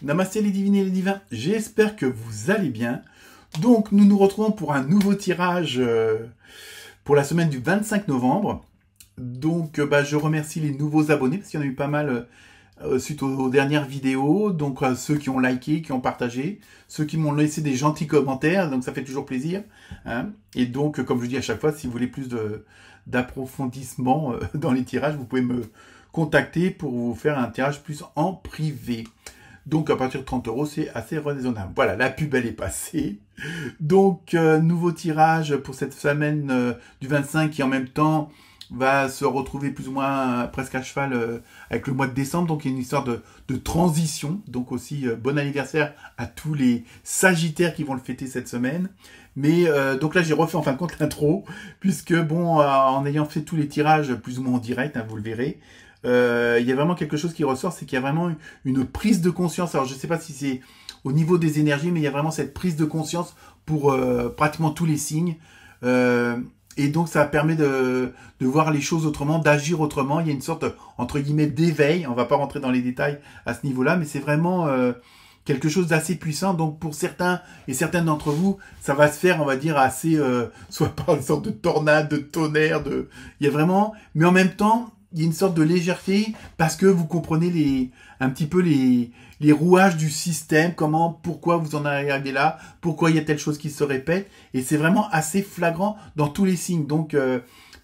Namasté les divines et les divins, j'espère que vous allez bien. Donc nous nous retrouvons pour un nouveau tirage pour la semaine du 25 novembre. Donc je remercie les nouveaux abonnés parce qu'il y en a eu pas mal suite aux dernières vidéos. Donc ceux qui ont liké, qui ont partagé, ceux qui m'ont laissé des gentils commentaires, donc ça fait toujours plaisir. Hein. Et donc comme je dis à chaque fois, si vous voulez plus d'approfondissement dans les tirages, vous pouvez me contacter pour vous faire un tirage plus en privé. Donc à partir de 30 €, c'est assez raisonnable. Voilà, la pub elle est passée. Donc nouveau tirage pour cette semaine du 25 qui en même temps va se retrouver plus ou moins presque à cheval avec le mois de décembre. Donc il y a une histoire de transition. Donc aussi bon anniversaire à tous les Sagittaires qui vont le fêter cette semaine. Mais donc là j'ai refait en fin de compte l'intro, puisque bon en ayant fait tous les tirages plus ou moins en direct, hein, vous le verrez. Il y a vraiment quelque chose qui ressort, c'est qu'il y a vraiment une prise de conscience. Alors je ne sais pas si c'est au niveau des énergies, mais il y a vraiment cette prise de conscience pour pratiquement tous les signes. Et donc ça permet de voir les choses autrement, d'agir autrement. Il y a une sorte, entre guillemets, d'éveil. On va pas rentrer dans les détails à ce niveau-là, mais c'est vraiment quelque chose d'assez puissant. Donc pour certains et certaines d'entre vous, ça va se faire, on va dire, assez, soit par une sorte de tornade, de tonnerre, il y a vraiment, mais en même temps, il y a une sorte de légèreté parce que vous comprenez un petit peu les rouages du système, pourquoi vous en arrivez là, pourquoi il y a telle chose qui se répète, et c'est vraiment assez flagrant dans tous les signes. Donc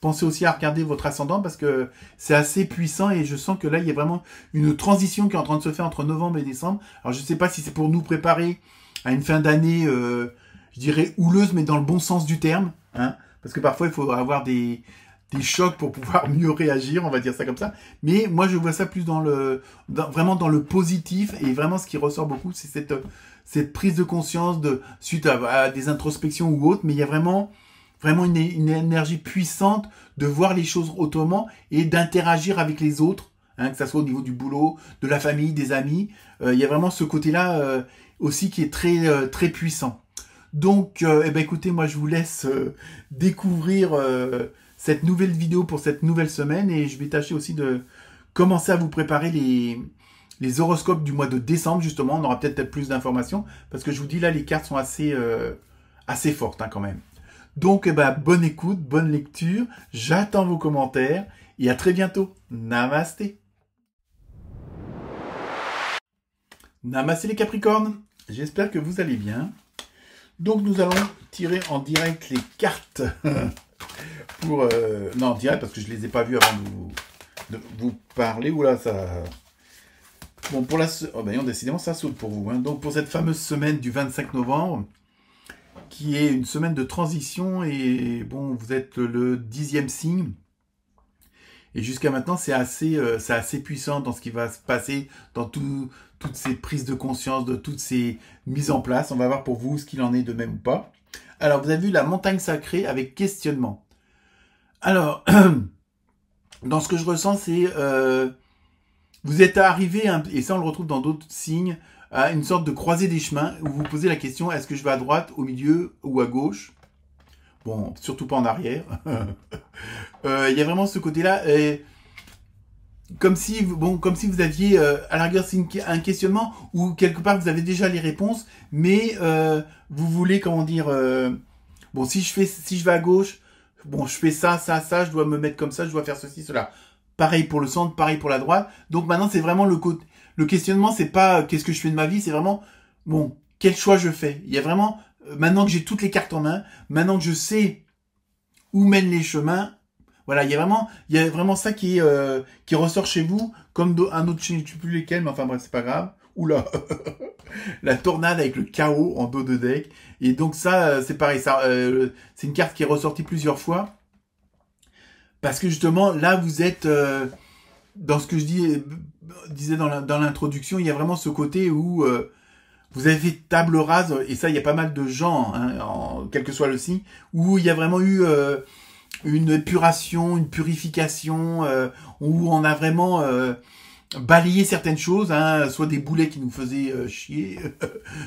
pensez aussi à regarder votre ascendant parce que c'est assez puissant et je sens que là il y a vraiment une transition qui est en train de se faire entre novembre et décembre. Alors je ne sais pas si c'est pour nous préparer à une fin d'année, je dirais houleuse, mais dans le bon sens du terme, hein, parce que parfois il faut avoir des chocs pour pouvoir mieux réagir, on va dire ça comme ça. Mais moi, je vois ça plus vraiment dans le positif. Et vraiment, ce qui ressort beaucoup, c'est cette prise de conscience suite à des introspections ou autres. Mais il y a vraiment une énergie puissante de voir les choses autrement et d'interagir avec les autres, hein, que ça soit au niveau du boulot, de la famille, des amis. Il y a vraiment ce côté-là aussi qui est très, très puissant. Donc, écoutez, moi, je vous laisse découvrir cette nouvelle vidéo pour cette nouvelle semaine et je vais tâcher aussi de commencer à vous préparer les horoscopes du mois de décembre justement. On aura peut-être plus d'informations parce que je vous dis là les cartes sont assez fortes hein, quand même. Donc bonne écoute, bonne lecture, j'attends vos commentaires et à très bientôt. Namasté. Namasté les Capricornes, j'espère que vous allez bien. Donc nous allons tirer en direct les cartes pour non direct parce que je les ai pas vus avant de vous parler. Oula ça. Bon pour décidément ça saute pour vous. Hein. Donc pour cette fameuse semaine du 25 novembre, qui est une semaine de transition et bon vous êtes le 10e signe. Et jusqu'à maintenant c'est assez puissant dans ce qui va se passer dans toutes ces prises de conscience, de toutes ces mises en place. On va voir pour vous ce qu'il en est de même ou pas. Alors vous avez vu la montagne sacrée avec questionnement. Alors, dans ce que je ressens, c'est vous êtes arrivé, et ça on le retrouve dans d'autres signes, à une sorte de croisée des chemins où vous vous posez la question, est-ce que je vais à droite, au milieu ou à gauche? Bon, surtout pas en arrière. Il y a vraiment ce côté-là, comme si vous aviez, à la rigueur, c'est un questionnement où quelque part vous avez déjà les réponses, mais vous voulez, comment dire, bon, si je vais à gauche, bon, je fais ça, je dois me mettre comme ça, je dois faire ceci, cela. Pareil pour le centre, pareil pour la droite. Donc maintenant, c'est vraiment le questionnement, c'est pas qu'est-ce que je fais de ma vie, c'est vraiment, bon, quel choix je fais. Il y a vraiment, maintenant que j'ai toutes les cartes en main, maintenant que je sais où mènent les chemins, voilà, il y a vraiment ça qui ressort chez vous, comme un autre, je ne sais plus lesquels, mais enfin bref, c'est pas grave. Oula, la tornade avec le chaos en dos de deck. Et donc ça, c'est pareil, c'est une carte qui est ressortie plusieurs fois. Parce que justement, là, vous êtes, dans ce que je disais dans l'introduction, il y a vraiment ce côté où vous avez fait table rase, et ça, il y a pas mal de gens, hein, quel que soit le signe, où il y a vraiment eu une épuration, une purification, où on a vraiment balayer certaines choses, hein, soit des boulets qui nous faisaient chier,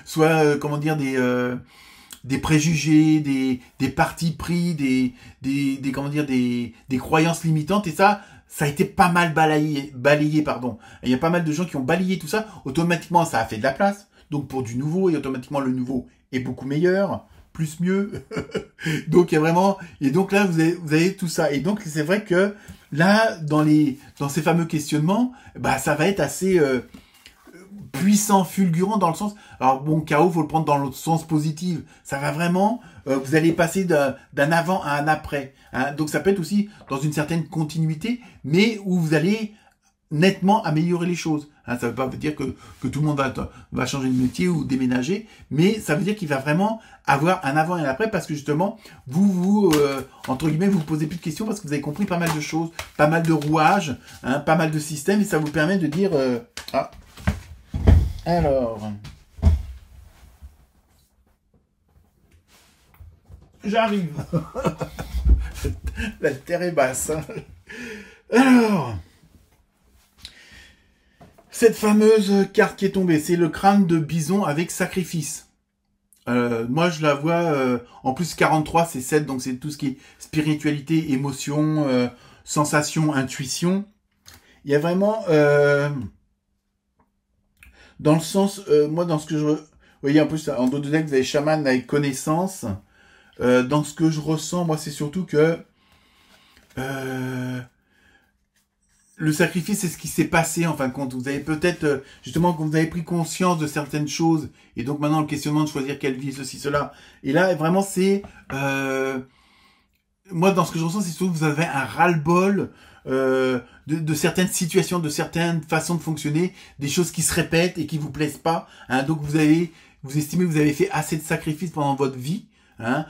soit comment dire des préjugés, des partis pris, comment dire des croyances limitantes, et ça ça a été pas mal balayé, pardon. Il y a pas mal de gens qui ont balayé tout ça. Automatiquement, ça a fait de la place. Donc pour du nouveau, et automatiquement le nouveau est beaucoup meilleur, plus mieux. Donc il y a vraiment, et donc là vous avez tout ça. Et donc c'est vrai que là dans ces fameux questionnements, bah ça va être assez puissant, fulgurant dans le sens. Alors bon, chaos, faut le prendre dans le sens positif. Ça va vraiment, vous allez passer d'un avant à un après. Hein. Donc ça peut être aussi dans une certaine continuité, mais où vous allez nettement améliorer les choses. Hein, ça ne veut pas dire que tout le monde va changer de métier ou déménager, mais ça veut dire qu'il va vraiment avoir un avant et un après parce que justement, vous entre guillemets, vous posez plus de questions parce que vous avez compris pas mal de choses, pas mal de rouages, hein, pas mal de systèmes et ça vous permet de dire ah. Alors, j'arrive. La terre est basse. Hein. Alors, cette fameuse carte qui est tombée, c'est le crâne de bison avec sacrifice. Moi, je la vois, en plus 43, c'est 7, donc c'est tout ce qui est spiritualité, émotion, sensation, intuition. Il y a vraiment... dans le sens, moi, dans ce que je... Vous voyez, en plus, en dos de deck, vous avez chaman avec connaissance. Dans ce que je ressens, moi, c'est surtout que... le sacrifice, c'est ce qui s'est passé, en fin de compte. Vous avez peut-être, justement, quand vous avez pris conscience de certaines choses, et donc maintenant, le questionnement de choisir quelle vie, ceci, cela. Et là, vraiment, c'est... moi, dans ce que je ressens, c'est surtout que vous avez un ras-le-bol de certaines situations, de certaines façons de fonctionner, des choses qui se répètent et qui vous plaisent pas. Hein, donc vous estimez que vous avez fait assez de sacrifices pendant votre vie, hein,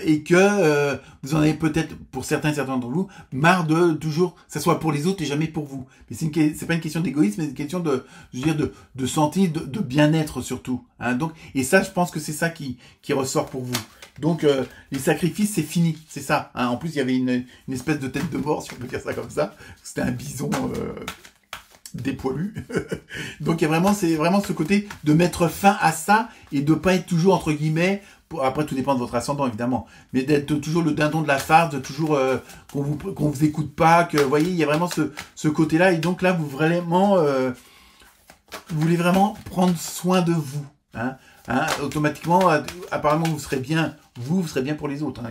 et que vous en avez peut-être, pour certains d'entre vous, marre de toujours, ça soit pour les autres et jamais pour vous. Mais c'est pas une question d'égoïsme, mais une question je veux dire, de santé, de bien-être surtout. Hein, donc, et ça, je pense que c'est ça qui ressort pour vous. Donc les sacrifices, c'est fini, c'est ça. Hein. En plus, il y avait une espèce de tête de mort, si on peut dire ça comme ça. C'était un bison dépoilu. Donc c'est vraiment ce côté de mettre fin à ça et de pas être toujours entre guillemets. Après, tout dépend de votre ascendant évidemment, mais d'être toujours le dindon de la farce, de toujours qu'on vous écoute pas, que vous voyez, il y a vraiment ce côté-là. Et donc là, vous voulez vraiment prendre soin de vous. Hein. Hein, automatiquement, apparemment, vous serez bien pour les autres. Hein.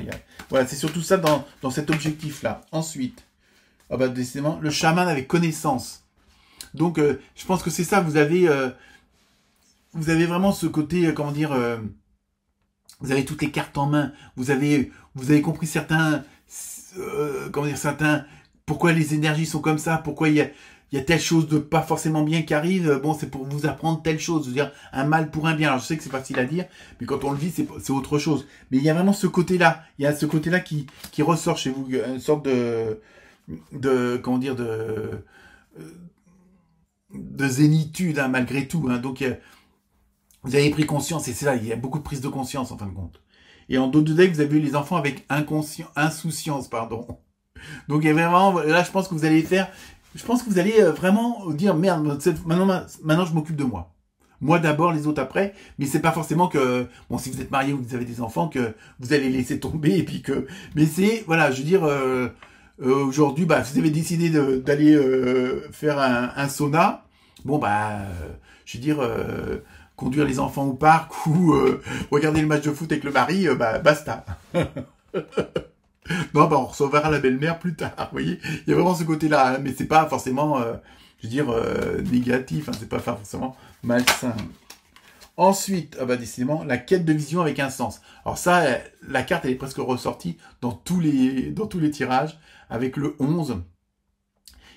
Voilà, c'est surtout ça dans cet objectif-là. Ensuite, décidément, le chaman avec connaissance. Donc, je pense que c'est ça. Vous avez vraiment ce côté, comment dire, vous avez toutes les cartes en main. Vous avez compris certains, pourquoi les énergies sont comme ça, pourquoi il y a telle chose de pas forcément bien qui arrive, bon, c'est pour vous apprendre telle chose, je veux dire, un mal pour un bien. Alors, je sais que c'est facile à dire, mais quand on le vit, c'est autre chose. Mais il y a vraiment ce côté-là, qui ressort chez vous, une sorte comment dire, de zénitude, hein, malgré tout, hein. Donc, vous avez pris conscience, et c'est là, il y a beaucoup de prise de conscience, en fin de compte. Et en dos de deck, vous avez eu les enfants avec insouciance, pardon. Donc, il y a vraiment, là, je pense que vous allez vraiment dire merde, maintenant je m'occupe de moi. Moi d'abord, les autres après, mais c'est pas forcément que, bon, si vous êtes marié ou que vous avez des enfants, que vous allez laisser tomber et puis que, mais c'est, voilà, je veux dire, aujourd'hui, vous avez décidé d'aller faire un sauna, bon, je veux dire, conduire les enfants au parc ou regarder le match de foot avec le mari, basta. Non, on recevra la belle-mère plus tard, vous voyez. Il y a vraiment ce côté-là, hein, mais c'est pas forcément, je veux dire, négatif, hein, c'est pas forcément malsain. Ensuite, décidément, la quête de vision avec un sens. Alors ça, la carte, elle est presque ressortie dans tous les tirages, avec le 11.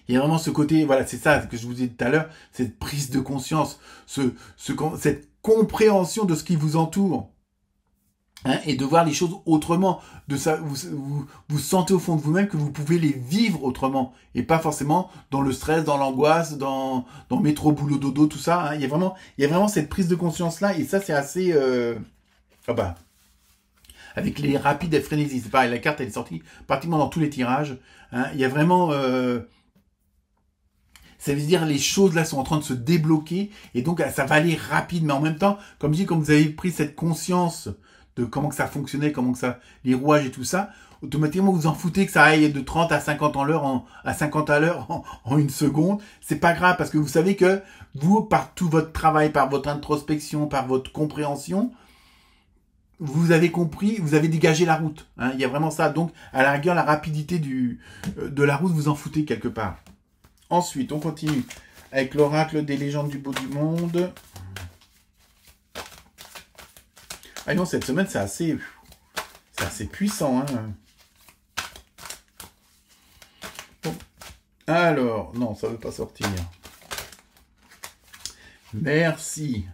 Il y a vraiment ce côté, voilà, c'est ça que je vous ai dit tout à l'heure, cette prise de conscience, cette compréhension de ce qui vous entoure. Hein, et de voir les choses autrement, vous sentez au fond de vous-même que vous pouvez les vivre autrement et pas forcément dans le stress, dans l'angoisse, dans métro boulot dodo, tout ça. Hein. Il y a vraiment cette prise de conscience là et ça c'est assez avec les rapides et frénésie. C'est pareil, la carte elle est sortie pratiquement dans tous les tirages. Hein. Il y a vraiment ça veut dire les choses là sont en train de se débloquer et donc ça va aller rapide, mais en même temps, comme je dis, comme vous avez pris cette conscience de comment que ça fonctionnait, comment que ça, les rouages et tout ça, automatiquement vous en foutez que ça aille de 30 à 50 à l'heure en une seconde. C'est pas grave parce que vous savez que vous, par tout votre travail, par votre introspection, par votre compréhension, vous avez compris, vous avez dégagé la route. Hein, il y a vraiment ça. Donc, à la rigueur, la rapidité de la route, vous en foutez quelque part. Ensuite, on continue avec l'oracle des légendes du bout du monde. Ah non, cette semaine, c'est assez puissant. Hein. Bon. Alors, non, ça ne veut pas sortir. Merci.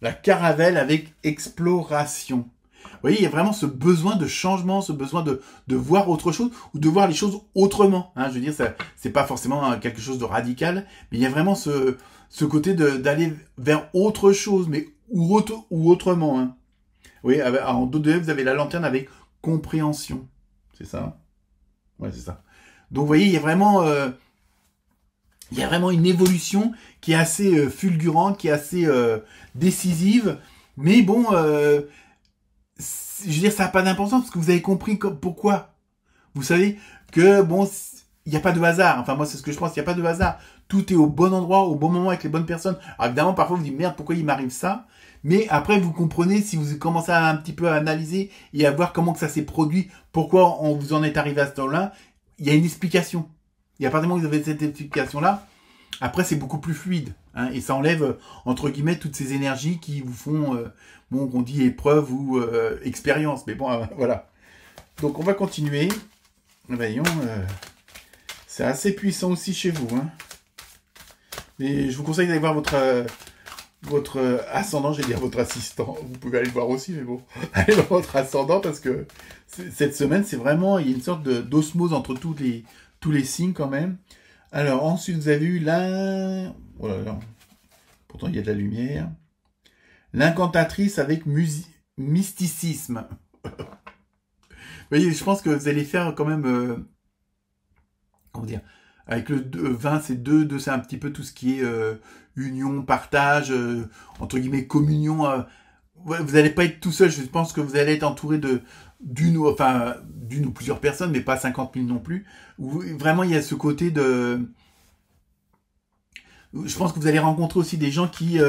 La caravelle avec exploration. Vous voyez, il y a vraiment ce besoin de changement, ce besoin de voir autre chose ou de voir les choses autrement. Hein, je veux dire, c'est pas forcément quelque chose de radical, mais il y a vraiment ce côté d'aller vers autre chose, mais ou autrement. Hein. Oui, en dos de vous avez la lanterne avec compréhension. C'est ça? Ouais, c'est ça. Donc, vous voyez, il y a vraiment une évolution qui est assez fulgurante, qui est assez décisive. Mais bon, je veux dire, ça n'a pas d'importance parce que vous avez compris pourquoi. Vous savez que, bon, il n'y a pas de hasard. Enfin, moi, c'est ce que je pense, il n'y a pas de hasard. Tout est au bon endroit, au bon moment, avec les bonnes personnes. Alors, évidemment, parfois, vous vous dites, merde, pourquoi il m'arrive ça? Mais après, vous comprenez, si vous commencez à un petit peu à analyser et à voir comment que ça s'est produit, pourquoi on vous en est arrivé à ce temps-là, il y a une explication. Et à partir du moment où vous avez cette explication-là, après, c'est beaucoup plus fluide. Hein, et ça enlève, entre guillemets, toutes ces énergies qui vous font, bon, qu'on dit épreuve ou expérience. Mais bon, voilà. Donc, on va continuer. Voyons, c'est assez puissant aussi chez vous. Hein. Mais je vous conseille d'aller voir votre ascendant, j'allais dire votre assistant. Vous pouvez aller le voir aussi, mais bon. Allez voir votre ascendant parce que cette semaine, c'est vraiment, il y a une sorte d'osmose entre tous les signes quand même. Alors, ensuite, vous avez eu oh là là. Pourtant, il y a de la lumière. L'incantatrice avec mysticisme. Vous voyez, je pense que vous allez faire quand même... comment dire? Avec le 20, c'est 2, c'est un petit peu tout ce qui est union, partage, entre guillemets, communion. Ouais, vous n'allez pas être tout seul. Je pense que vous allez être entouré d'une ou plusieurs personnes, mais pas 50 000 non plus. Où vraiment, il y a ce côté de... Je pense que vous allez rencontrer aussi des gens qui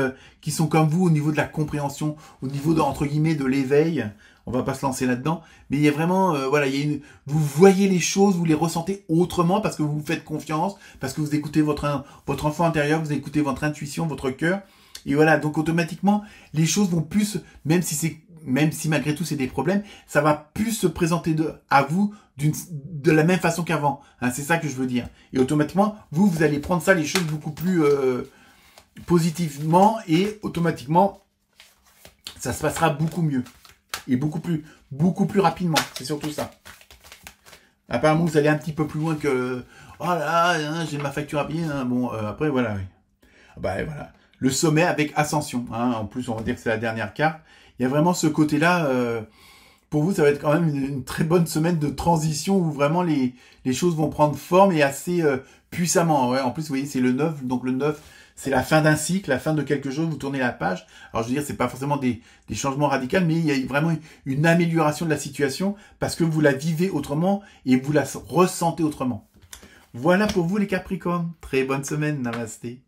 sont comme vous au niveau de la compréhension, au niveau entre guillemets de l'éveil. On va pas se lancer là-dedans, mais il y a vraiment, voilà, vous voyez les choses, vous les ressentez autrement parce que vous vous faites confiance, parce que vous écoutez votre enfant intérieur, vous écoutez votre intuition, votre cœur, et voilà. Donc automatiquement, les choses vont plus, même si malgré tout c'est des problèmes, ça va plus se présenter à vous de la même façon qu'avant. Hein, c'est ça que je veux dire. Et automatiquement, vous allez prendre ça, les choses beaucoup plus positivement, et automatiquement, ça se passera beaucoup mieux. Et beaucoup plus rapidement. C'est surtout ça. Apparemment, vous allez un petit peu plus loin que... Oh là, là j'ai ma facture à payer. Hein. Bon, après, voilà. Oui. Bah, voilà. Le sommet avec ascension. Hein. En plus, on va dire que c'est la dernière carte. Il y a vraiment ce côté-là. Pour vous, ça va être quand même une très bonne semaine de transition où vraiment les choses vont prendre forme et assez puissamment. Ouais. En plus, vous voyez, c'est le 9. Donc, le 9... c'est la fin d'un cycle, la fin de quelque chose, vous tournez la page. Alors je veux dire, c'est pas forcément des changements radicaux, mais il y a vraiment une amélioration de la situation parce que vous la vivez autrement et vous la ressentez autrement. Voilà pour vous les Capricornes. Très bonne semaine, namasté.